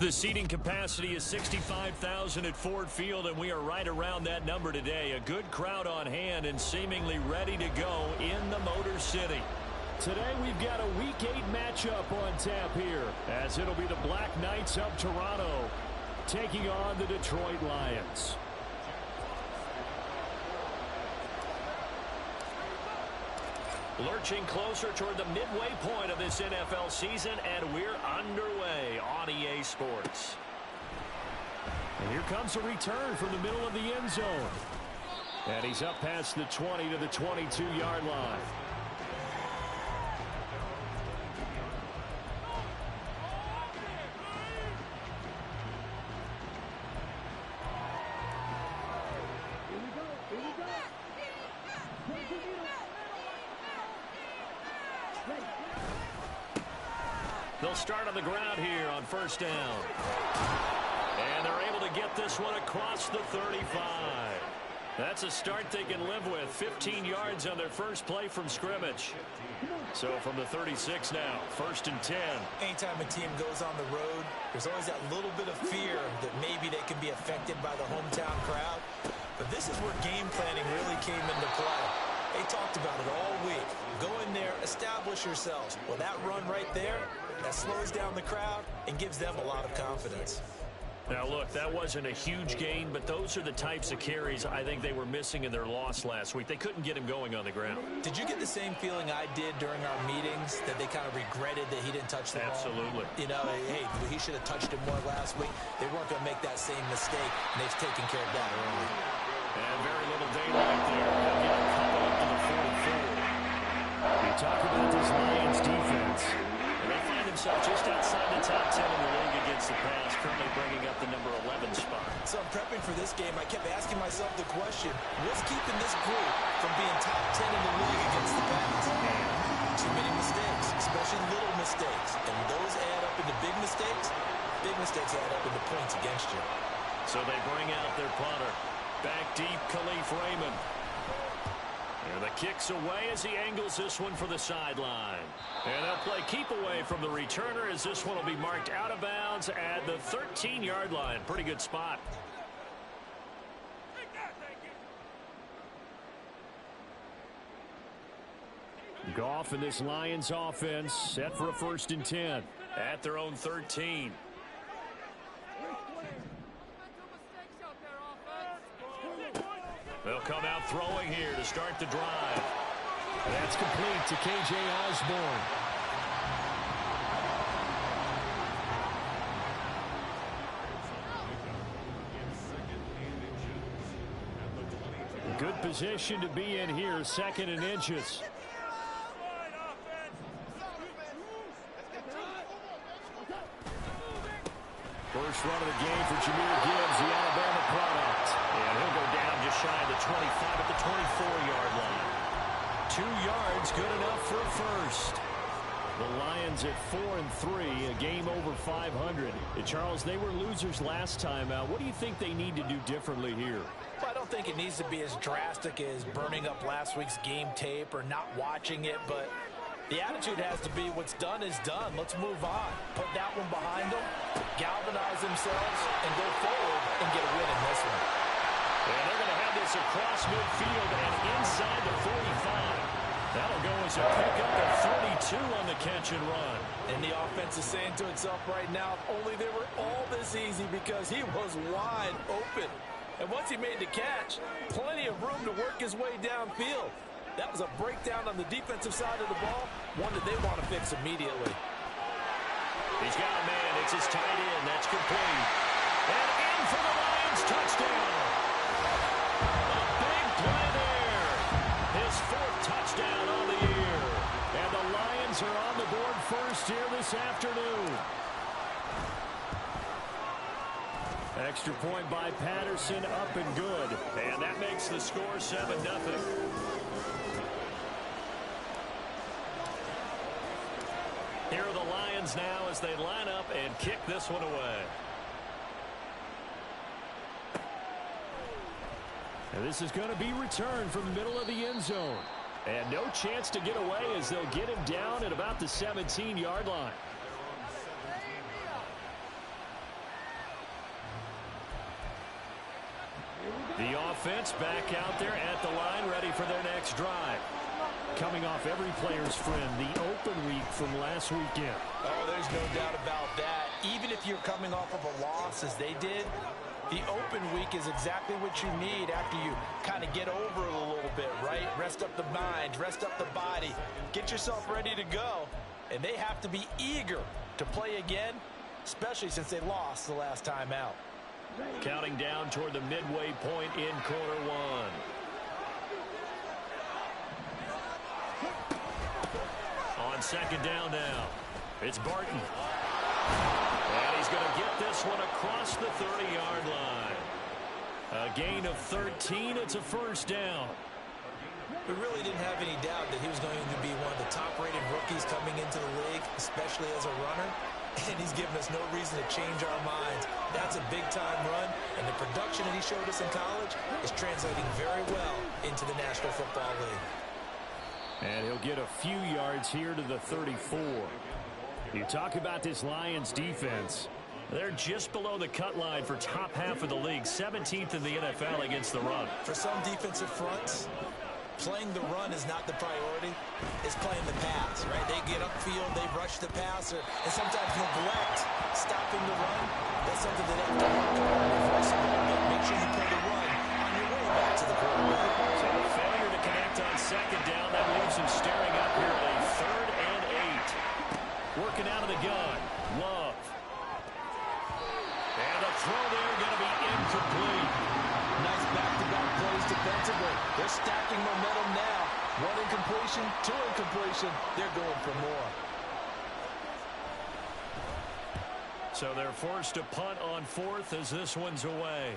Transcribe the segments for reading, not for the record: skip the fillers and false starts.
The seating capacity is 65,000 at Ford Field, and we are right around that number today. A good crowd on hand and seemingly ready to go in the Motor City. Today we've got a Week 8 matchup on tap here, as it'll be the Black Knights of Toronto taking on the Detroit Lions. Lurching closer toward the midway point of this NFL season, and we're underway on EA Sports. And here comes a return from the middle of the end zone. And he's up past the 20 to the 22-yard line. They'll start on the ground here on first down. And they're able to get this one across the 35. That's a start they can live with. 15 yards on their first play from scrimmage. So from the 36 now, first and 10. Anytime a team goes on the road, there's always that little bit of fear that maybe they can be affected by the hometown crowd. But this is where game planning really came into play. They talked about it all week. Go in there, establish yourselves. Well, that run right there, that slows down the crowd and gives them a lot of confidence. Now, look, that wasn't a huge gain, but those are the types of carries I think they were missing in their loss last week. They couldn't get him going on the ground. Did you get the same feeling I did during our meetings, that they kind of regretted that he didn't touch the ball? Absolutely. You know, hey, he should have touched it more last week. They weren't going to make that same mistake, and they've taken care of that early. And very little daylight there. They'll get a couple up to the 44. You talk about this Lions defense. And they find themselves just outside the top 10 in the league against the pass, currently bringing up the number 11 spot. So I'm prepping for this game. I kept asking myself the question, what's keeping this group from being top 10 in the league against the pass? Too many mistakes, especially little mistakes. And those add up into big mistakes. Big mistakes add up into points against you. So they bring out their punter. Back deep, Khalif Raymond. And the kick's away as he angles this one for the sideline. And they'll play keep away from the returner as this one will be marked out of bounds at the 13-yard line. Pretty good spot. Goff and this Lions offense set for a first and 10. At their own 13. They'll come out throwing here to start the drive. That's complete to K.J. Osborne. Good position to be in here, second and inches. First run of the game for Jahmyr Gibbs, the Alabama product. And he'll go down just shy of the 25 at the 24-yard line. 2 yards, good enough for a first. The Lions at 4-3, a game over 500. Charles, they were losers last time out. What do you think they need to do differently here? Well, I don't think it needs to be as drastic as burning up last week's game tape or not watching it, but the attitude has to be what's done is done. Let's move on. Put that one behind them, galvanize themselves, and go forward and get a win in this one. And they're going to have this across midfield and inside the 45. That'll go as a pickup at 32 on the catch and run. And the offense is saying to itself right now, if only they were all this easy, because he was wide open. And once he made the catch, plenty of room to work his way downfield. That was a breakdown on the defensive side of the ball, one that they want to fix immediately. He's got a man. It's his tight end. That's complete. And in for the Lions touchdown. A big play there. His 4th touchdown on the year. And the Lions are on the board first here this afternoon. Extra point by Patterson, up and good. And that makes the score 7-0. Here are the Lions now as they line up and kick this one away. And this is going to be returned from the middle of the end zone. And no chance to get away as they'll get him down at about the 17-yard line. offense back out there at the line, ready for their next drive. Coming off every player's friend, the open week from last weekend. Oh, there's no doubt about that. Even if you're coming off of a loss as they did, the open week is exactly what you need after you kind of get over it a little bit, right? Rest up the mind, rest up the body, get yourself ready to go. And they have to be eager to play again, especially since they lost the last time out. Counting down toward the midway point in quarter one. On second down now, it's Barton. And he's going to get this one across the 30-yard line. A gain of 13. It's a first down. We really didn't have any doubt that he was going to be one of the top-rated rookies coming into the league, especially as a runner. And he's given us no reason to change our minds. That's a big-time run, and the production that he showed us in college is translating very well into the National Football League. And he'll get a few yards here to the 34. You talk about this Lions defense. They're just below the cut line for top half of the league, 17th in the NFL against the run. For some defensive fronts, playing the run is not the priority. It's playing the pass, right? They get upfield, they rush the passer, and sometimes neglect stopping the run. That's something that they have to work on. Make sure you play the run on your way back to the quarterback. So the failure to connect on second down, that leaves him staring up here at a 3rd and 8. Working out of the gun, Love. And the throw there going to be incomplete. Nice back-to-back plays defensively. They're stacking momentum now. 1 incompletion, 2 incompletion. They're going for more. So they're forced to punt on 4th as this one's away.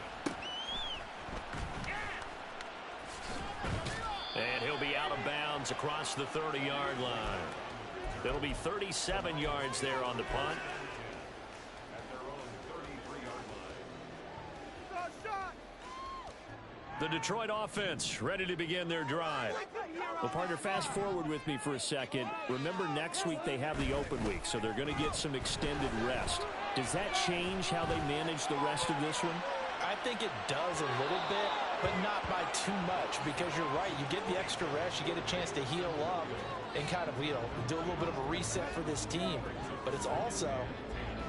And he'll be out of bounds across the 30-yard line. It'll be 37 yards there on the punt. The Detroit offense ready to begin their drive. Well, partner, fast forward with me for a second. Remember, next week they have the open week, so they're going to get some extended rest. Does that change how they manage the rest of this one? I think it does a little bit, but not by too much, because you're right. You get the extra rest, you get a chance to heal up and kind of, do a little bit of a reset for this team. But it's also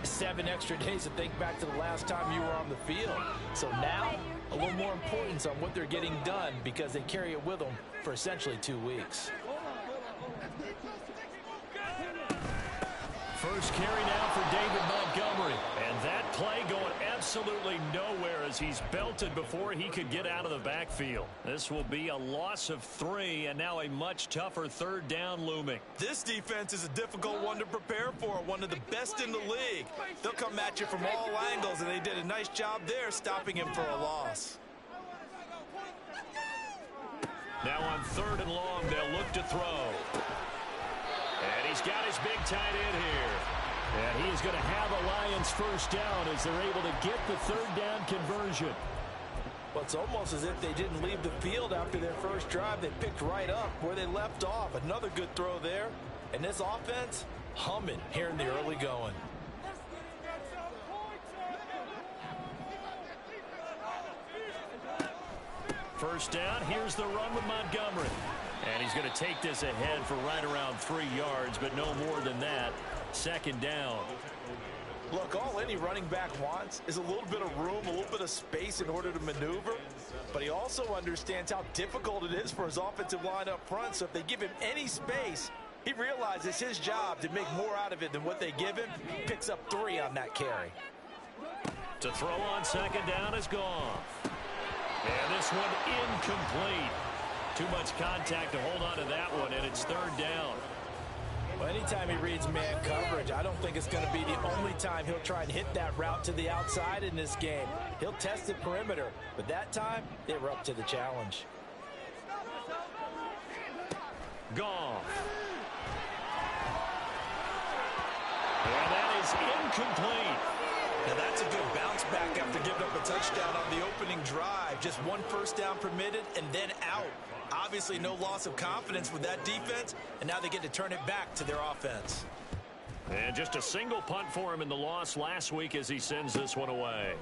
7 extra days to think back to the last time you were on the field. So now, a little more importance on what they're getting done because they carry it with them for essentially 2 weeks. First carry now for David Montgomery. And that play going absolutely nowhere as he's belted before he could get out of the backfield. This will be a loss of 3 and now a much tougher 3rd down looming. This defense is a difficult one to prepare for, one of the best in the league. They'll come at you from all angles, and they did a nice job there stopping him for a loss. Now on 3rd and long, they'll look to throw. And he's got his big tight end here. And he is going to have a Lions first down as they're able to get the 3rd down conversion. Well, it's almost as if they didn't leave the field after their first drive. They picked right up where they left off. Another good throw there. And this offense, humming here in the early going. First down, here's the run with Montgomery. And he's going to take this ahead for right around 3 yards, but no more than that. 2nd down. Look, all any running back wants is a little bit of room, a little bit of space in order to maneuver. But he also understands how difficult it is for his offensive line up front. So if they give him any space, he realizes it's his job to make more out of it than what they give him. Picks up 3 on that carry. To throw on 2nd down is gone. And this one incomplete. Too much contact to hold on to that one, and it's 3rd down. Well, anytime he reads man coverage, I don't think it's going to be the only time he'll try and hit that route to the outside in this game. He'll test the perimeter, but that time, they were up to the challenge. Gone. And that is incomplete. Now that's a good bounce back after giving up a touchdown on the opening drive. Just 1 first down permitted and then out. Obviously no loss of confidence with that defense, and now they get to turn it back to their offense. And just a single punt for him in the loss last week as he sends this one away.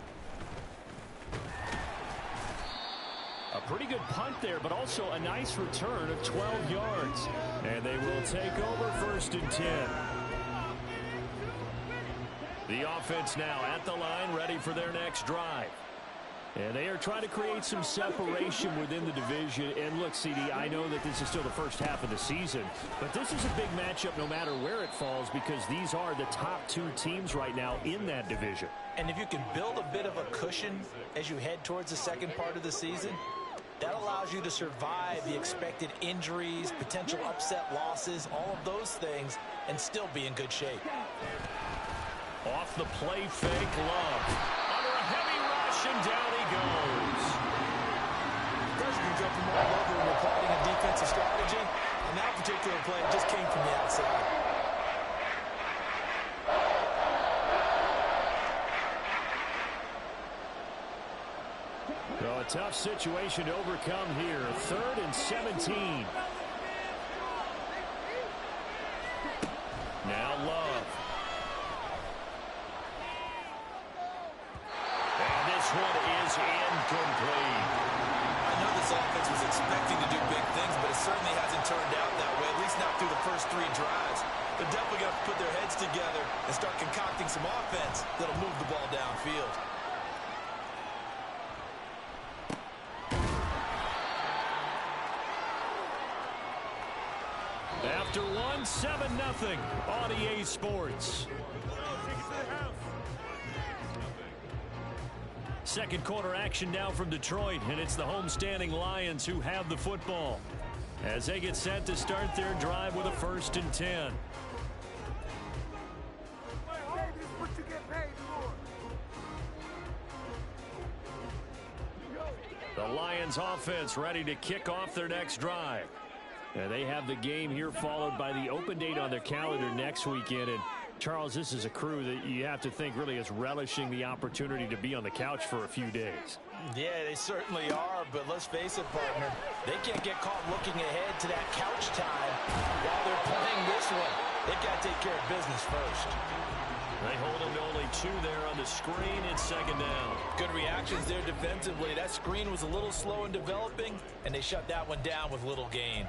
Pretty good punt there, but also a nice return of 12 yards. And they will take over 1st and 10. The offense now at the line, ready for their next drive. And they are trying to create some separation within the division. And look, CD, I know that this is still the first half of the season, but this is a big matchup no matter where it falls, because these are the top 2 teams right now in that division. And if you can build a bit of a cushion as you head towards the second part of the season, that allows you to survive the expected injuries, potential upset losses, all of those things, and still be in good shape. Off the play fake, Love. Under a heavy rush, and down he goes. Guys can jump from all over when you're plotting a defensive strategy. On that particular play, it just came from the outside. So a tough situation to overcome here. 3rd and 17. Now Love. And this one is incomplete. I know this offense was expecting to do big things, but it certainly hasn't turned out that way, at least not through the first 3 drives. They're definitely going to put their heads together and start concocting some offense that'll move the ball downfield. After 7-0 on EA Sports. Second quarter action now from Detroit, and it's the homestanding Lions who have the football as they get set to start their drive with a 1st and 10. The Lions offense ready to kick off their next drive. And they have the game here followed by the open date on their calendar next weekend. And Charles, this is a crew that you have to think really is relishing the opportunity to be on the couch for a few days. Yeah, they certainly are, but let's face it, partner, they can't get caught looking ahead to that couch time while they're playing this one. They've got to take care of business first. They hold them to only 2 there on the screen. It's 2nd down. Good reactions there defensively. That screen was a little slow in developing, and they shut that one down with little gain.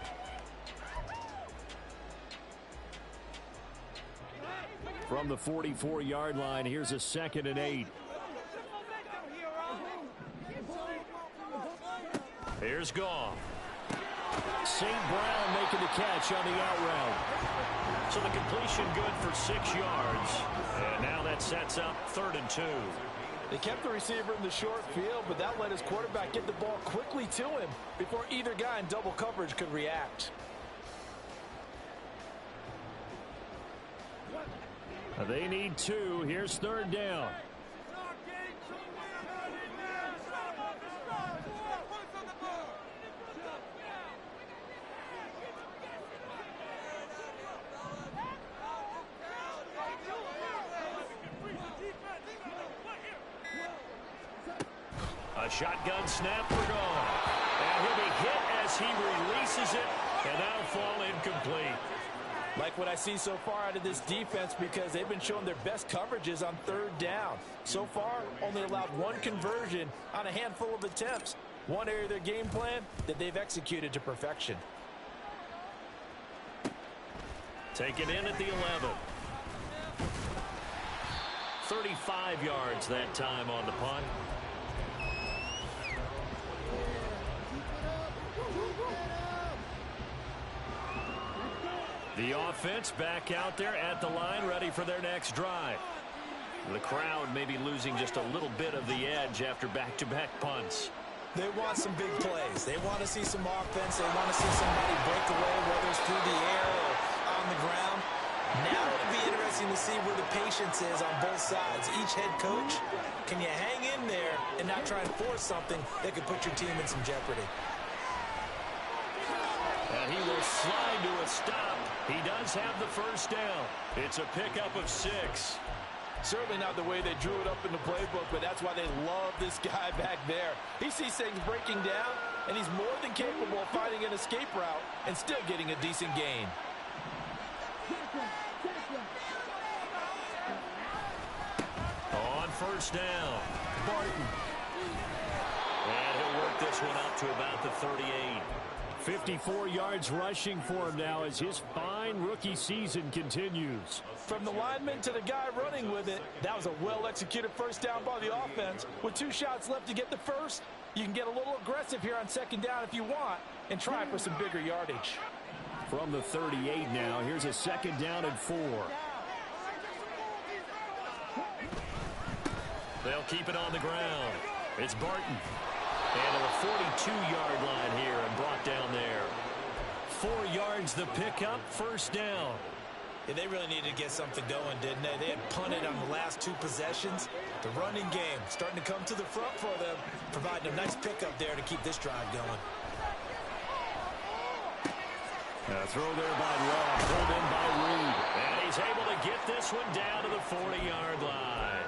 From the 44-yard line, here's a 2nd and 8. Here's Goff. St. Brown making the catch on the out route. So the completion good for 6 yards. And now that sets up 3rd and 2. They kept the receiver in the short field, but that let his quarterback get the ball quickly to him before either guy in double coverage could react. They need 2. Here's 3rd down. A shotgun snap for Goff. And he'll be hit as he releases it, and that'll fall incomplete. Like what I see so far out of this defense, because they've been showing their best coverages on 3rd down. So far, only allowed 1 conversion on a handful of attempts. One area of their game plan that they've executed to perfection. Taken in at the 11. 35 yards that time on the punt. The offense back out there at the line, ready for their next drive. The crowd may be losing just a little bit of the edge after back-to-back punts. They want some big plays. They want to see some offense. They want to see somebody break away, whether it's through the air or on the ground. Now it'll be interesting to see where the patience is on both sides. Each head coach, can you hang in there and not try and force something that could put your team in some jeopardy? And he will slide to a stop. He does have the 1st down. It's a pickup of 6. Certainly not the way they drew it up in the playbook, but that's why they love this guy back there. He sees things breaking down, and he's more than capable of finding an escape route and still getting a decent gain. On 1st down, Barton. And he'll work this one up to about the 38. 54 yards rushing for him now as his fine rookie season continues. From the lineman to the guy running with it, that was a well-executed first down by the offense. With 2 shots left to get the first, you can get a little aggressive here on second down if you want and try for some bigger yardage. From the 38 now, here's a second down and 4. They'll keep it on the ground. It's Barton. And a 42-yard line here and brought down there. 4 yards the pickup, first down. Yeah, they really needed to get something going, didn't they? They had punted on the last 2 possessions. The running game starting to come to the front for them, providing a nice pickup there to keep this drive going. A throw there by Love, pulled in by Reed. And he's able to get this one down to the 40-yard line.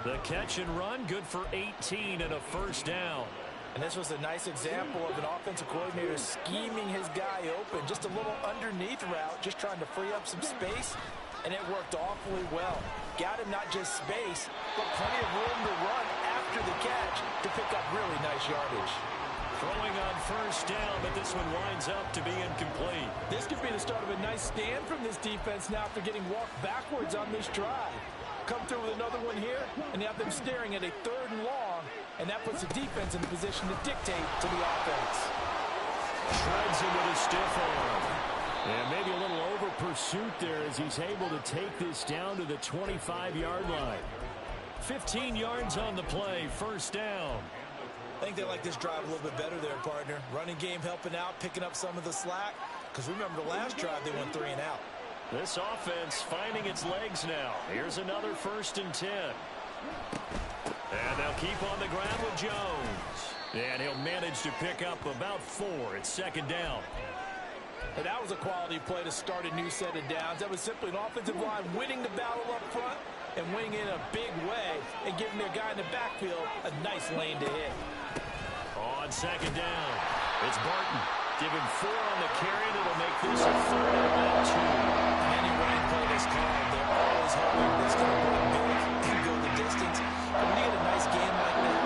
The catch and run, good for 18 and a first down. And this was a nice example of an offensive coordinator scheming his guy open. Just a little underneath route, just trying to free up some space, and it worked awfully well. Got him not just space, but plenty of room to run after the catch to pick up really nice yardage. Throwing on first down, but this one winds up to be incomplete. This could be the start of a nice stand from this defense now after getting walked backwards on this drive. Come through with another one here, and you have them staring at a 3rd and long, and that puts the defense in a position to dictate to the offense. Shreds him with a stiff arm. And maybe a little over pursuit there as he's able to take this down to the 25-yard line. 15 yards on the play, first down. I think they like this drive a little bit better there, partner. Running game helping out, picking up some of the slack. Because remember the last drive, they went 3 and out. This offense finding its legs now. Here's another 1st and 10. And they'll keep on the ground with Jones. And he'll manage to pick up about 4. It's second down. And that was a quality play to start a new set of downs. That was simply an offensive line winning the battle up front and winning in a big way and giving their guy in the backfield a nice lane to hit. On second down, it's Barton. Give him 4 on the carry, and it'll make this a 3rd and about 2. Any running play that's called, they're always hoping it's going to bring big and go the distance. But when you get a nice game like that,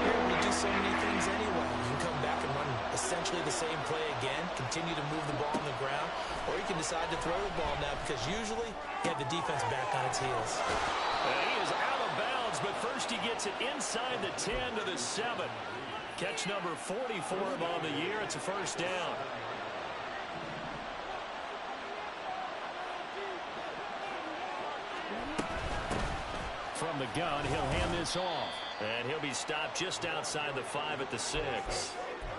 you're able to do so many things anyway. You can come back and run essentially the same play again, continue to move the ball on the ground, or you can decide to throw the ball now because usually you have the defense back on its heels. He is out of bounds, but first he gets it inside the 10 to the 7. Catch number 40 for him on the year. It's a first down. From the gun, he'll hand this off. And he'll be stopped just outside the 5 at the 6.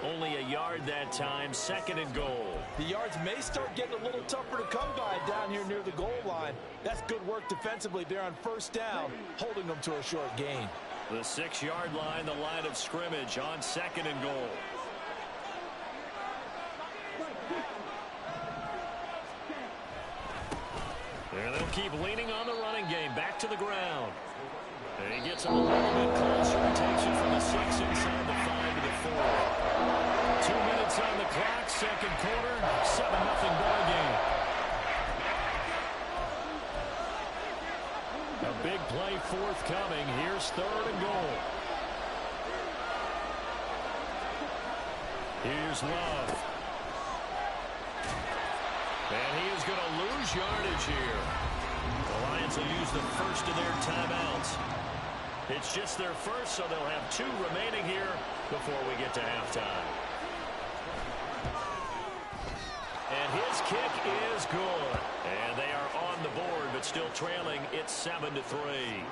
Only a yard that time, 2nd and goal. The yards may start getting a little tougher to come by down here near the goal line. That's good work defensively there on first down, holding them to a short gain. The 6-yard line, the line of scrimmage on 2nd and goal. And they'll keep leaning on the running game, back to the ground. And he gets him a little bit closer and takes it from the 6 inside the 5 to the 4. 2 minutes on the clock, second quarter, 7-0 ball game. A big play forthcoming. Here's 3rd and goal. Here's Love. And he is going to lose yardage here. The Lions will use the first of their timeouts. It's just their first, so they'll have 2 remaining here before we get to halftime. And his kick is good. And they are on the board, but still trailing. It's 7-3.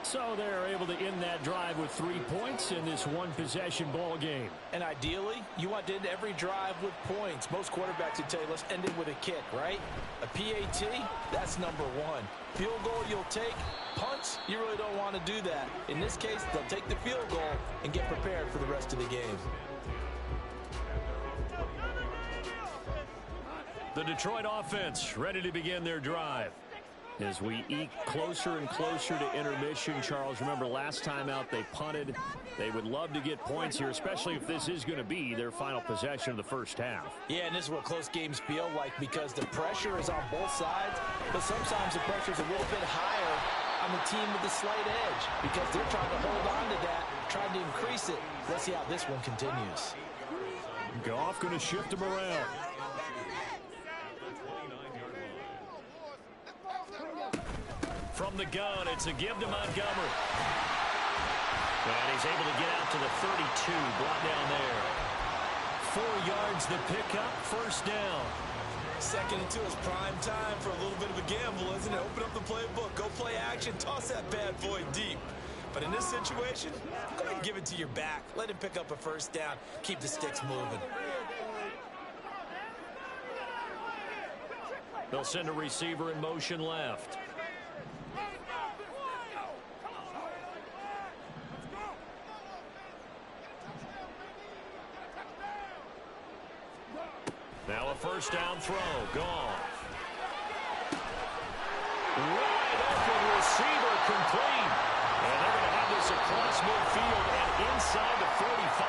So they're able to end that drive with 3 points in this one-possession ball game. And ideally, you want to end every drive with points. Most quarterbacks would tell you, let's end it with a kick, right? A PAT, that's number 1. Field goal you'll take. Punts, you really don't want to do that. In this case, they'll take the field goal and get prepared for the rest of the game. The Detroit offense ready to begin their drive. As we eke closer and closer to intermission, Charles, remember last time out they punted. They would love to get points here, especially if this is going to be their final possession of the first half. Yeah, and this is what close games feel like because the pressure is on both sides, but sometimes the pressure is a little bit higher on the team with the slight edge because they're trying to hold on to that, trying to increase it. Let's see how this one continues. Goff going to shift him around. From the gun, it's a give to Montgomery. And he's able to get out to the 32, brought down there. 4 yards the pickup, first down. 2nd and 2 is prime time for a little bit of a gamble, isn't it? Open up the playbook, go play action, toss that bad boy deep. But in this situation, go ahead and give it to your back. Let him pick up a first down. Keep the sticks moving. They'll send a receiver in motion left. Now a first down throw. Goff. Wide open receiver complete. And they're going to have this across midfield and inside the 45.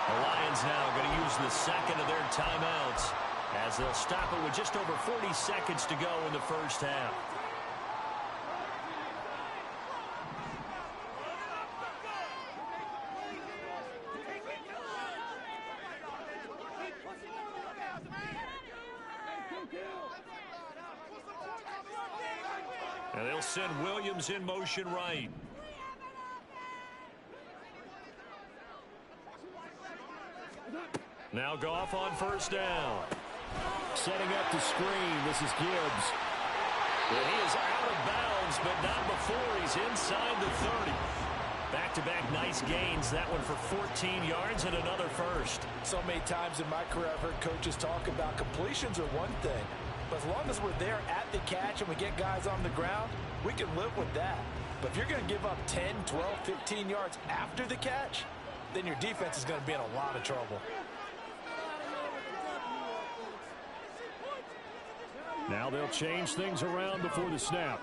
The Lions now going to use the second of their timeouts as they'll stop it with just over 40 seconds to go in the first half. And they'll send Williams in motion right. Now Goff on first down. Setting up the screen. This is Gibbs. And he is out of bounds, but not before he's inside the 30. Back-to-back nice gains. That one for 14 yards and another first. So many times in my career I've heard coaches talk about completions are one thing. But as long as we're there at the catch and we get guys on the ground, we can live with that. But if you're going to give up 10, 12, 15 yards after the catch, then your defense is going to be in a lot of trouble. Now they'll change things around before the snap.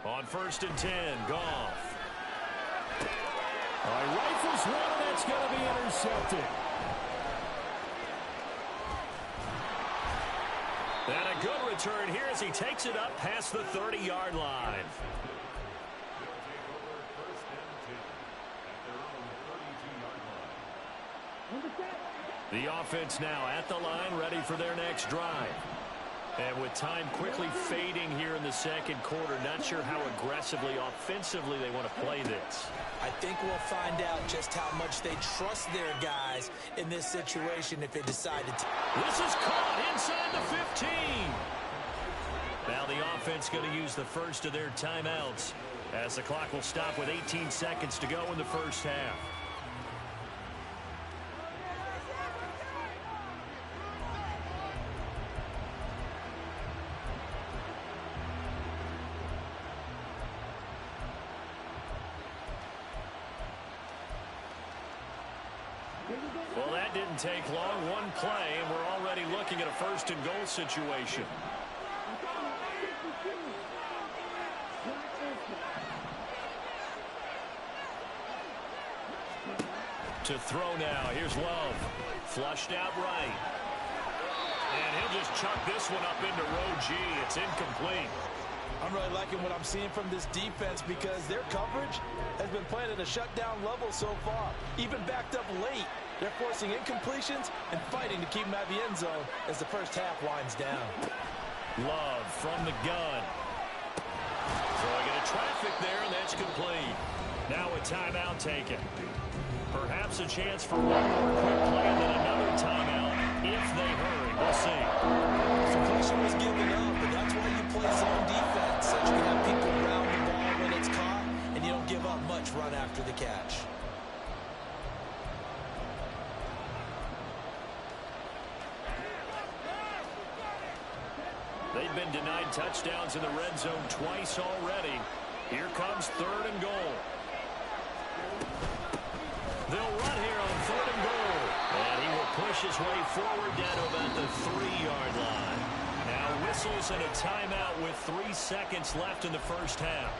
On 1st and 10, Goff. Rifles one, and that's going to be intercepted. And a good return here as he takes it up past the 30-yard line. The offense now at the line, ready for their next drive. And with time quickly fading here in the second quarter, not sure how aggressively, offensively they want to play this. I think we'll find out just how much they trust their guys in this situation if they decide to. This is caught inside the 15. Now the offense going to use the first of their timeouts as the clock will stop with 18 seconds to go in the first half. Well, that didn't take long. One play, and we're already looking at a 1st and goal situation. To throw now. Here's Love. Flushed out right. And he'll just chuck this one up into row G. It's incomplete. I'm really liking what I'm seeing from this defense because their coverage has been playing at a shutdown level so far. Even backed up late, they're forcing incompletions and fighting to keep them out of the end zone as the first half winds down. Love from the gun. Throwing into traffic there, and that's complete. Now a timeout taken. Perhaps a chance for one more quick play and then another timeout if they hurry. We'll see. Completion was given up, but that's why you play zone defense. So you can have people round the ball when it's caught, and you don't give up much run after the catch. They've been denied touchdowns in the red zone twice already. Here comes 3rd and goal. They'll run here on 3rd and goal. And he will push his way forward down to about the 3-yard line. Now whistles and a timeout with 3 seconds left in the first half.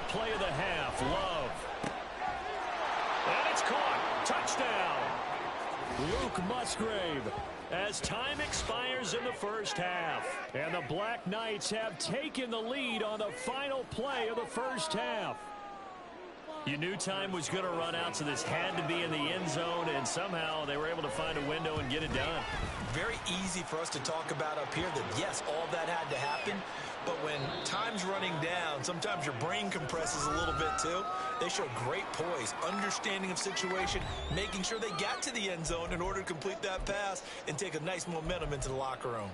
play of the half. Love. And it's caught. Touchdown. Luke Musgrave. As time expires in the first half. And the Black Knights have taken the lead on the final play of the first half. You knew time was going to run out, so this had to be in the end zone, and somehow they were able to find a window and get it done. Very easy for us to talk about up here that, yes, all that had to happen, but when time's running down, sometimes your brain compresses a little bit too. They show great poise, understanding of situation, making sure they got to the end zone in order to complete that pass and take a nice momentum into the locker room.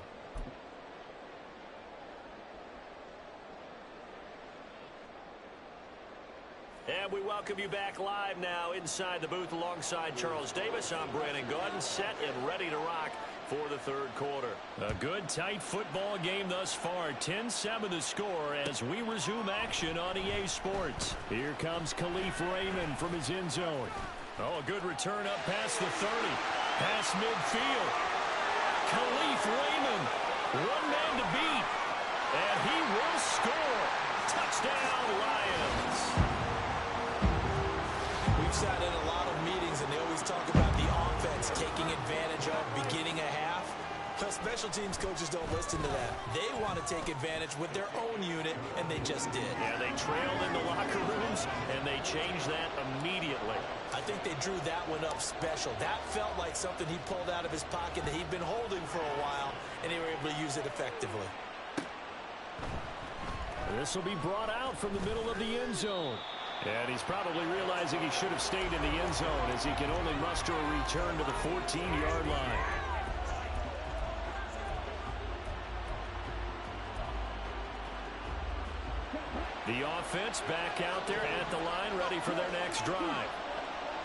And we welcome you back live now inside the booth alongside Charles Davis. I'm Brandon Gaudin, set and ready to rock for the third quarter. A good, tight football game thus far. 10-7 the score as we resume action on EA Sports. Here comes Khalif Raymond from his end zone. Oh, a good return up past the 30. Past midfield. Khalif Raymond, one man to beat. And he will score. Touchdown, Lions. We've sat in a lot of meetings, and they always talk about the offense taking advantage of beginning a half. But special teams coaches don't listen to that. They want to take advantage with their own unit, and they just did. Yeah, they trailed in the locker rooms, and they changed that immediately. I think they drew that one up special. That felt like something he pulled out of his pocket that he'd been holding for a while, and they were able to use it effectively. This will be brought out from the middle of the end zone. And he's probably realizing he should have stayed in the end zone as he can only muster a return to the 14-yard line. The offense back out there at the line, ready for their next drive.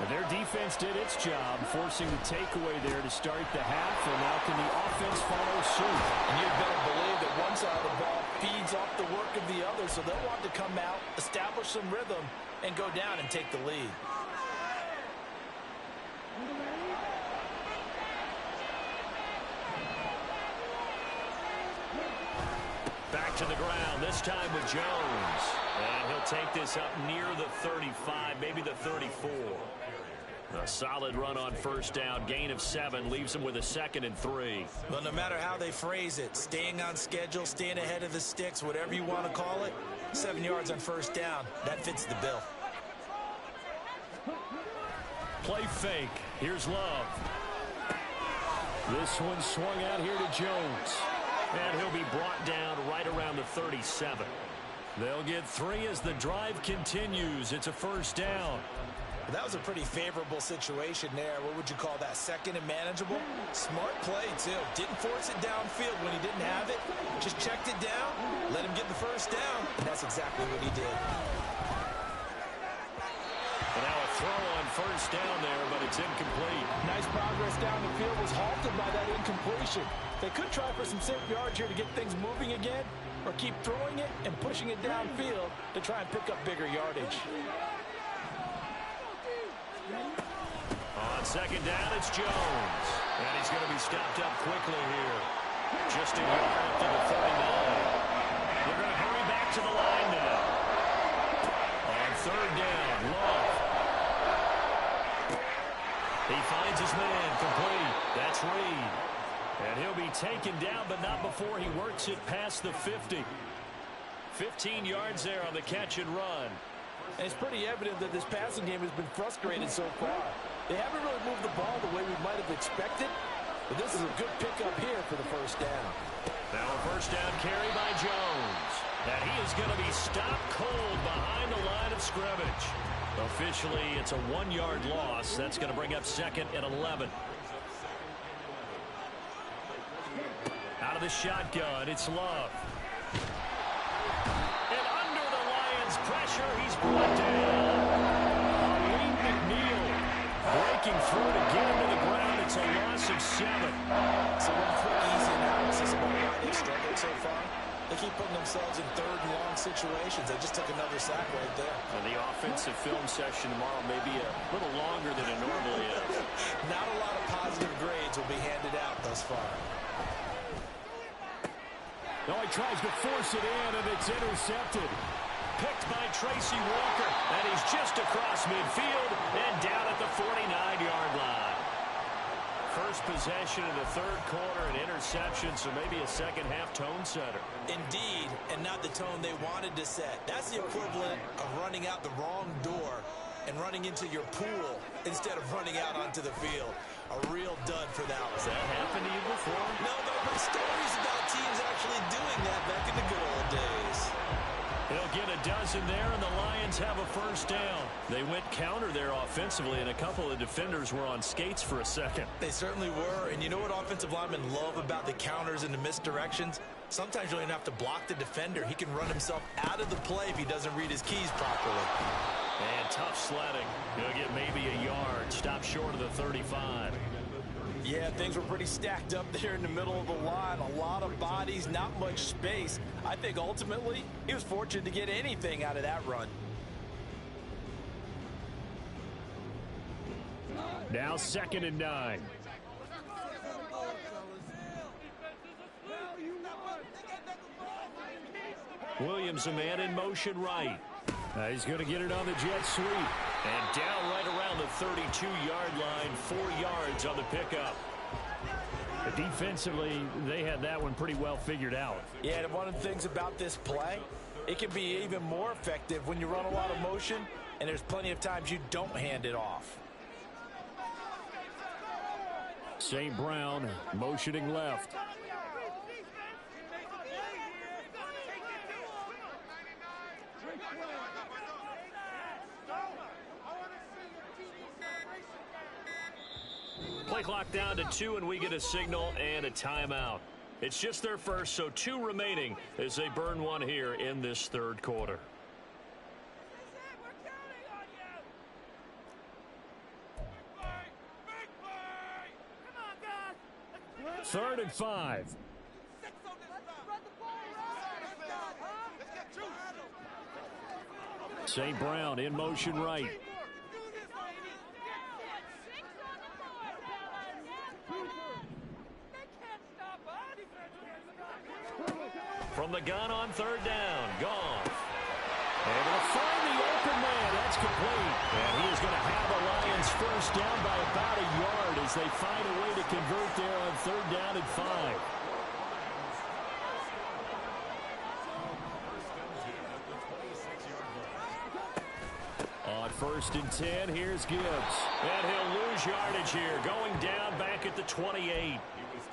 And their defense did its job, forcing the takeaway there to start the half, and now can the offense follow suit? And you'd better believe that one side of the ball feeds off the work of the other, so they'll want to come out, establish some rhythm, and go down and take the lead. Back to the ground, this time with Jones. And he'll take this up near the 35, maybe the 34. A solid run on first down, gain of 7, leaves him with a 2nd and 3. Well, no matter how they phrase it, staying on schedule, staying ahead of the sticks, whatever you want to call it, 7 yards on first down, that fits the bill. Play fake. Here's Love. This one swung out here to Jones. And he'll be brought down right around the 37. They'll get 3 as the drive continues. It's a first down. That was a pretty favorable situation there. What would you call that? 2nd and manageable? Smart play, too. Didn't force it downfield when he didn't have it. Just checked it down, let him get the first down, and that's exactly what he did. And now a throw on first down there, but it's incomplete. Nice progress down the field, was halted by that incompletion. They could try for some safe yards here to get things moving again, or keep throwing it and pushing it downfield to try and pick up bigger yardage. On second down, it's Jones. And he's going to be stopped up quickly here. Just a yard up to the 39. They're going to hurry back to the line now. On third down, Love. He finds his man, complete. That's Reed. And he'll be taken down, but not before he works it past the 50. 15 yards there on the catch and run. And it's pretty evident that this passing game has been frustrated so far. They haven't really moved the ball the way we might have expected, but this is a good pickup here for the first down. Now a first down carry by Jones. And he is going to be stopped cold behind the line of scrimmage. Officially, it's a 1-yard loss. That's going to bring up 2nd and 11. Out of the shotgun, it's Love. And under the Lions' pressure, he's brought down. Lee McNeil breaking through to get him to the ground. It's a loss of 7. So one quick, easy analysis about why they've struggled so far. They keep putting themselves in 3rd and long situations. They just took another sack right there. And the offensive film session tomorrow may be a little longer than it normally is. Not a lot of positive grades will be handed out thus far. No, he tries to force it in, and it's intercepted. picked by Tracy Walker. And he's just across midfield and down at the 49-yard line. First possession in the third quarter, an interception, so maybe a second-half tone setter. Indeed, and not the tone they wanted to set. That's the equivalent of running out the wrong door and running into your pool instead of running out onto the field. A real dud for that one. Has that happened to you before? No, but I've heard stories about teams actually doing that back in the good old days. He'll get a dozen there, and the Lions have a first down. They went counter there offensively, and a couple of defenders were on skates for a second. They certainly were, and you know what offensive linemen love about the counters and the misdirections? Sometimes you don't even have to block the defender. He can run himself out of the play if he doesn't read his keys properly. And tough sledding. He'll get maybe a yard. Stop short of the 35. Yeah, things were pretty stacked up there in the middle of the line. A lot of bodies, not much space. I think ultimately he was fortunate to get anything out of that run. Now 2nd and 9. Williams, a man in motion right. He's going to get it on the jet sweep. And down right around the 32-yard line, 4 yards on the pickup. Defensively, they had that one pretty well figured out. Yeah, and one of the things about this play, it can be even more effective when you run a lot of motion, and there's plenty of times you don't hand it off. St. Brown motioning left. Play clock down to 2, and we get a signal and a timeout. It's just their first, so 2 remaining as they burn one here in this third quarter. Third and 5. St. Brown in motion right. From the gun on third down, Goff. Able to find the open man. That's complete. And he is going to have the Lions first down by about a yard as they find a way to convert there on third down and 5. On 1st and 10, here's Gibbs. And he'll lose yardage here, going down back at the 28.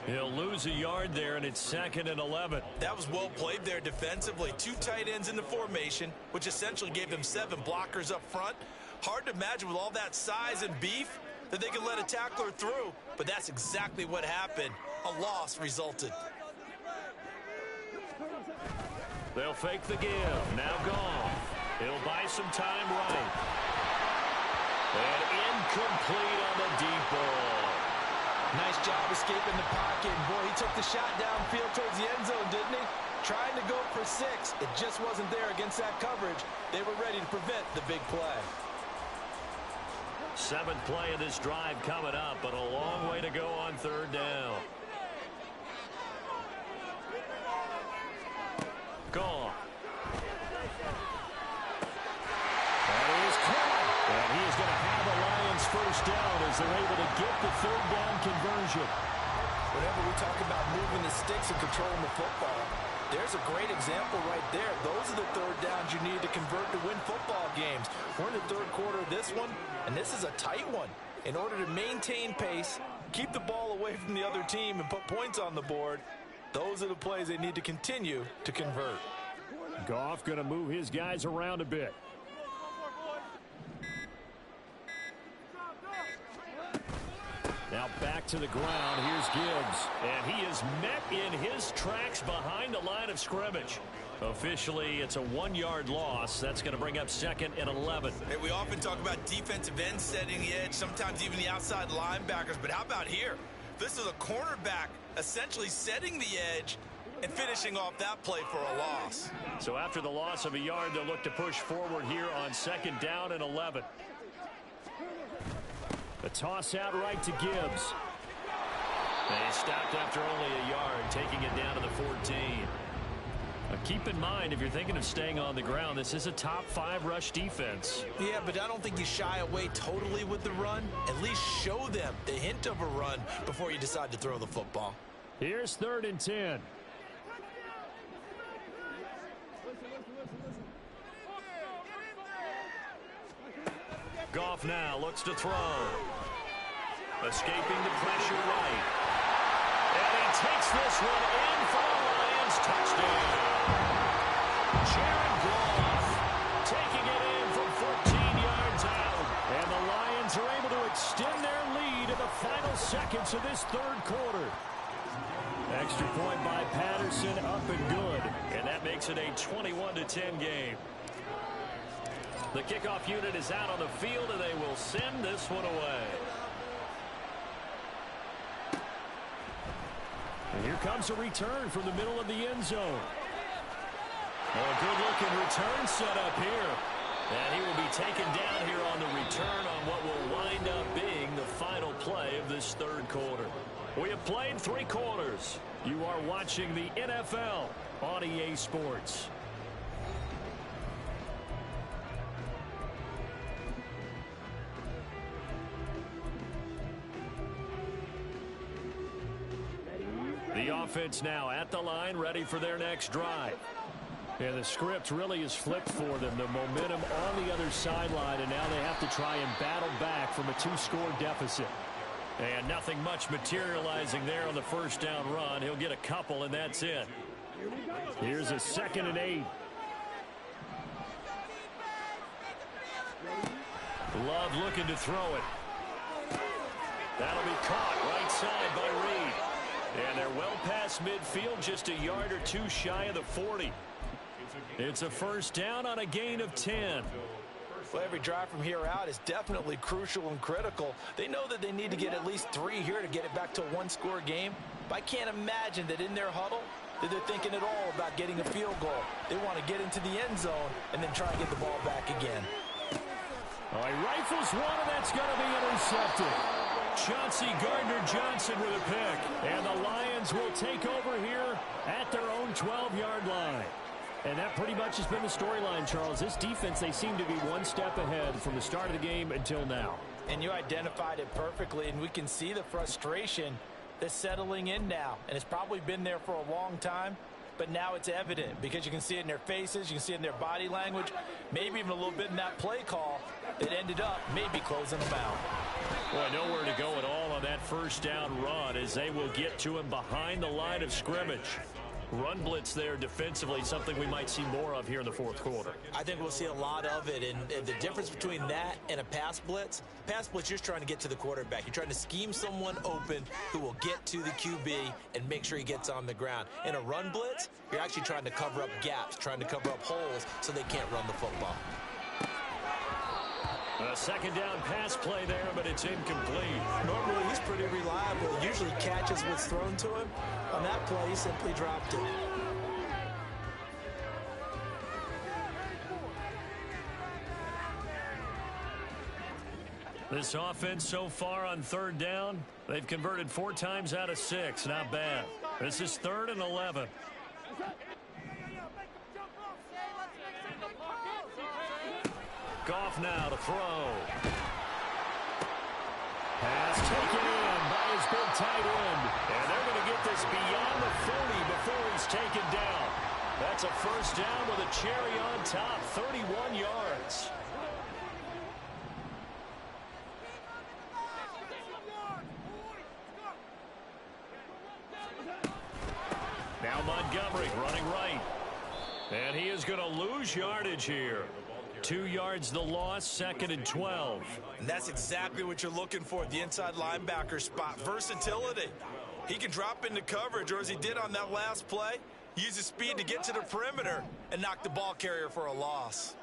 He'll lose a yard there, and it's 2nd and 11. That was well played there defensively. 2 tight ends in the formation, which essentially gave them 7 blockers up front. Hard to imagine with all that size and beef that they could let a tackler through, but that's exactly what happened. A loss resulted. They'll fake the give. Now Goff. He'll buy some time right. And incomplete on the deep ball. Nice job escaping the pocket. Boy, he took the shot downfield towards the end zone, didn't he? Trying to go for 6. It just wasn't there against that coverage. They were ready to prevent the big play. 7th play of this drive coming up, but a long way to go on third down. Goff. That is caught. And he is going to have a Lions first down as they're able to get the third down conversion. Whenever we talk about moving the sticks and controlling the football, there's a great example right there. Those are the third downs you need to convert to win football games. We're in the third quarter of this one, and this is a tight one. In order to maintain pace, keep the ball away from the other team, and put points on the board, those are the plays they need to continue to convert. Goff going to move his guys around a bit. Now back to the ground. Here's Gibbs. And he is met in his tracks behind the line of scrimmage. Officially, it's a 1-yard loss. That's going to bring up 2nd and 11. Hey, we often talk about defensive ends setting the edge, sometimes even the outside linebackers. But how about here? This is a cornerback essentially setting the edge and finishing off that play for a loss. So after the loss of a yard, they'll look to push forward here on 2nd down and 11. A toss out right to Gibbs. They stopped after only a yard, taking it down to the 14. Keep in mind, if you're thinking of staying on the ground, this is a top 5 rush defense. Yeah, but I don't think you shy away totally with the run. At least show them the hint of a run before you decide to throw the football. Here's 3rd and 10. Goff now looks to throw. Escaping the pressure right. And he takes this one in for the Lions. Touchdown. Jared Goff taking it in from 14 yards out. And the Lions are able to extend their lead in the final seconds of this 3rd quarter. Extra point by Patterson, up and good. And that makes it a 21-10 game. The kickoff unit is out on the field, and they will send this one away. And here comes a return from the middle of the end zone. A good-looking return set up here. And he will be taken down here on the return on what will wind up being the final play of this 3rd quarter. We have played 3 quarters. You are watching the NFL on EA Sports. The offense now at the line, ready for their next drive. And the script really is flipped for them. The momentum on the other sideline, and now they have to try and battle back from a 2-score deficit. And nothing much materializing there on the first down run. He'll get a couple, and that's it. Here's a 2nd and 8. Love looking to throw it. That'll be caught right side by Reed. And they're well past midfield, just a yard or 2 shy of the 40. It's a first down on a gain of 10. Well, every drive from here out is definitely crucial and critical. They know that they need to get at least 3 here to get it back to a 1-score game. But I can't imagine that in their huddle that they're thinking at all about getting a field goal. They want to get into the end zone and then try and get the ball back again. Oh, he rifles one, and that's going to be intercepted. Chauncey Gardner-Johnson with a pick. And the Lions will take over here at their own 12-yard line. And that pretty much has been the storyline, Charles. This defense, they seem to be one step ahead from the start of the game until now. And you identified it perfectly, and we can see the frustration that's settling in now. And it's probably been there for a long time, but now it's evident because you can see it in their faces, you can see it in their body language, maybe even a little bit in that play call that ended up maybe closing them out. Boy, nowhere to go at all on that first down run as they will get to him behind the line of scrimmage. Run blitz there defensively, something we might see more of here in the 4th quarter. I think we'll see a lot of it, and the difference between that and a pass blitz, you're just trying to get to the quarterback. You're trying to scheme someone open who will get to the QB and make sure he gets on the ground. In a run blitz, you're actually trying to cover up gaps, trying to cover up holes so they can't run the football. A 2nd down pass play there, but it's incomplete. Normally, he's pretty reliable. He usually catches what's thrown to him. On that play, he simply dropped it. This offense so far on 3rd down, they've converted 4 times out of 6. Not bad. This is 3rd and 11. Goff now to throw. Pass taken in by his big tight end. And they're going to get this beyond the 40 before he's taken down. That's a first down with a cherry on top, 31 yards. Now Montgomery running right. And he is going to lose yardage here. 2 yards the loss, 2nd and 12. And that's exactly what you're looking for at the inside linebacker spot. Versatility. He can drop into coverage, or as he did on that last play, use his speed to get to the perimeter and knock the ball carrier for a loss.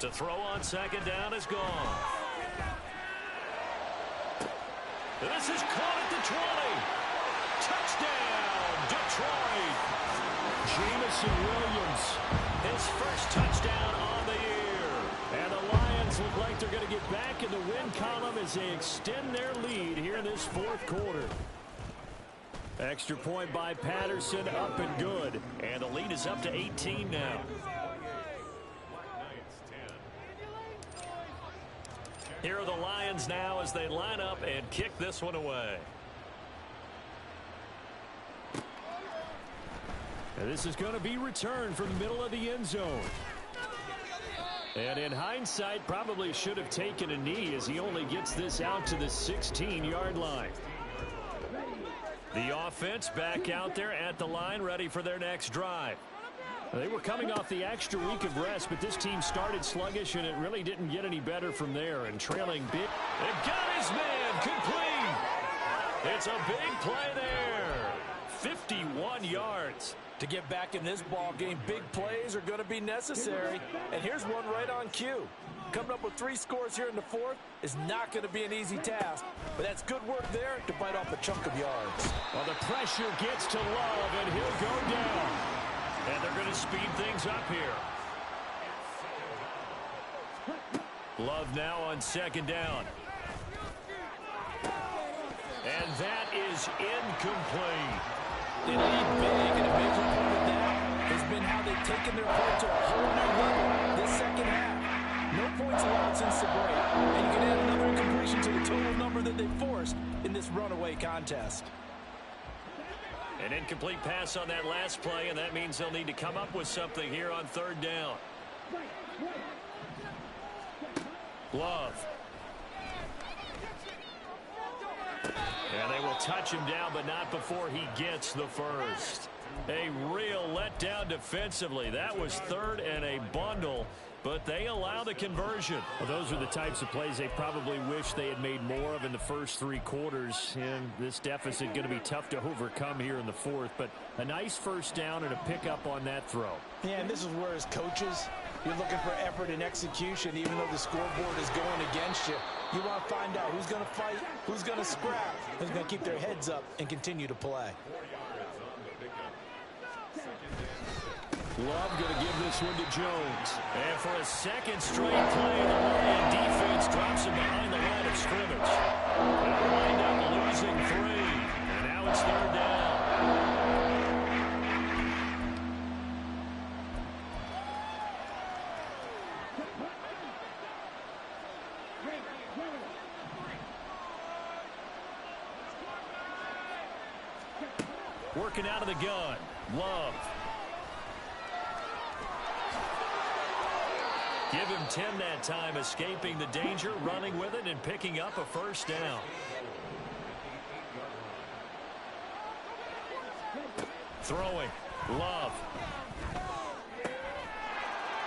To throw on 2nd down is gone. This is caught at the 20. Touchdown, Detroit. Jamison Williams. His first touchdown on the year. And the Lions look like they're going to get back in the win column as they extend their lead here in this fourth quarter. Extra point by Patterson, up and good. And the lead is up to 18 now. Here are the Lions now as they line up and kick this one away. And this is going to be returned from the middle of the end zone. And in hindsight, probably should have taken a knee as he only gets this out to the 16-yard line. The offense back out there at the line, ready for their next drive. They were coming off the extra week of rest, but this team started sluggish, and it really didn't get any better from there. And trailing big. It got his man complete. It's a big play there. 51 yards. To get back in this ball game, big plays are going to be necessary. And here's one right on cue. Coming up with 3 scores here in the fourth is not going to be an easy task. But that's good work there to bite off a chunk of yards. Well, the pressure gets to Love, and he'll go down. And they're going to speed things up here. Love now on second down. And that is incomplete. They lead big, and a major part of that has been how they've taken their play to a whole new level this second half. No points allowed since the break, and you can add another incompletion to the total number that they forced in this runaway contest. An incomplete pass on that last play, and that means they'll need to come up with something here on third down. Love. And they will touch him down, but not before he gets the first. A real letdown defensively. That was third and a bundle, but they allow the conversion. Well, those are the types of plays they probably wish they had made more of in the first 3 quarters. And this deficit going to be tough to overcome here in the fourth. But a nice first down and a pickup on that throw. Yeah, and this is where, as coaches, you're looking for effort and execution, even though the scoreboard is going against you. You want to find out who's going to fight, who's going to scrap, who's going to keep their heads up and continue to play. Love going to give this one to Jones. And for a second straight play, the Lion defense drops him behind the line of scrimmage. They'll wind up losing 3. And now it's third down. Working out of the gun. Love. Give him 10 that time, escaping the danger, running with it, and picking up a first down. Throwing. Love.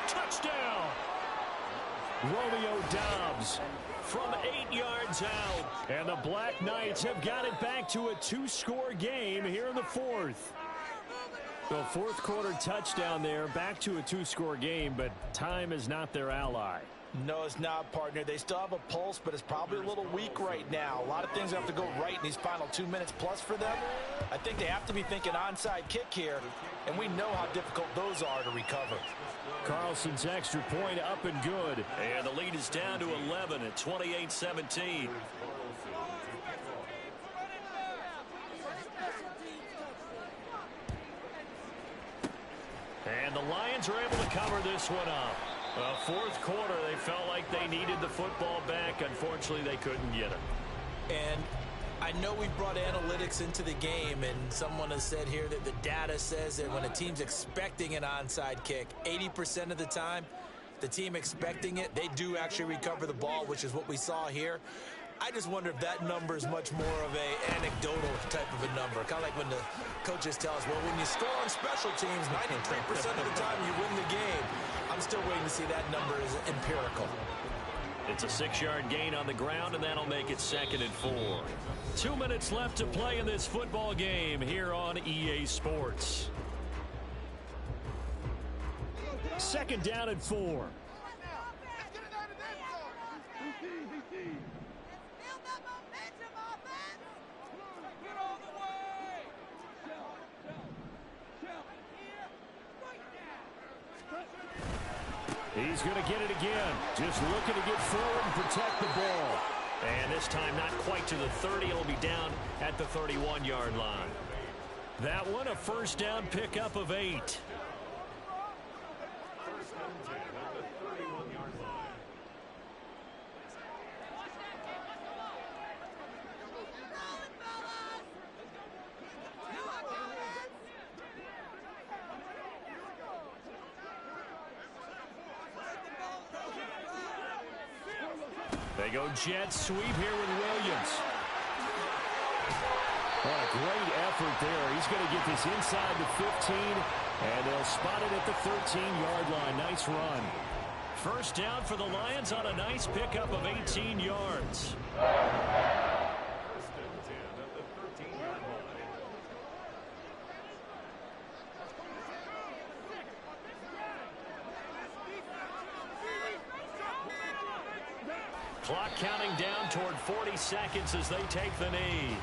Touchdown! Romeo Doubs From 8 yards out. and the Black Knights have got it back to a 2-score game here in the fourth. The fourth quarter touchdown there, back to a 2-score game, but time is not their ally. No, it's not, partner. They still have a pulse, but it's probably a little weak right now. A lot of things have to go right in these final 2 minutes plus for them. I think they have to be thinking onside kick here, and we know how difficult those are to recover. Carlson's extra point up and good. And the lead is down to 11 at 28-17. And the Lions are able to cover this one up. Fourth quarter, they felt like they needed the football back. Unfortunately, they couldn't get it. And I know we brought analytics into the game, and someone has said here that the data says that when a team's expecting an onside kick, 80% of the time, the team expecting it, they do actually recover the ball, which is what we saw here. I just wonder if that number is much more of a anecdotal type of a number. Kind of like when the coaches tell us, well, when you score on special teams, 93% of the time you win the game. I'm still waiting to see that number is empirical. It's a 6-yard gain on the ground, and that'll make it 2nd and 4. 2 minutes left to play in this football game here on EA Sports. 2nd down and 4. He's going to get it again. Just looking to get forward and protect the ball. And this time not quite to the 30. It'll be down at the 31-yard line. That one a first down pickup of 8. They go jet sweep here with Williams. What a great effort there. He's going to get this inside the 15, and they'll spot it at the 13-yard line. Nice run. First down for the Lions on a nice pickup of 18 yards. Clock counting down toward 40 seconds as they take the knee.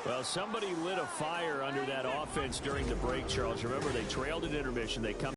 Well, somebody lit a fire under that offense during the break, Charles. Remember, they trailed at intermission. They come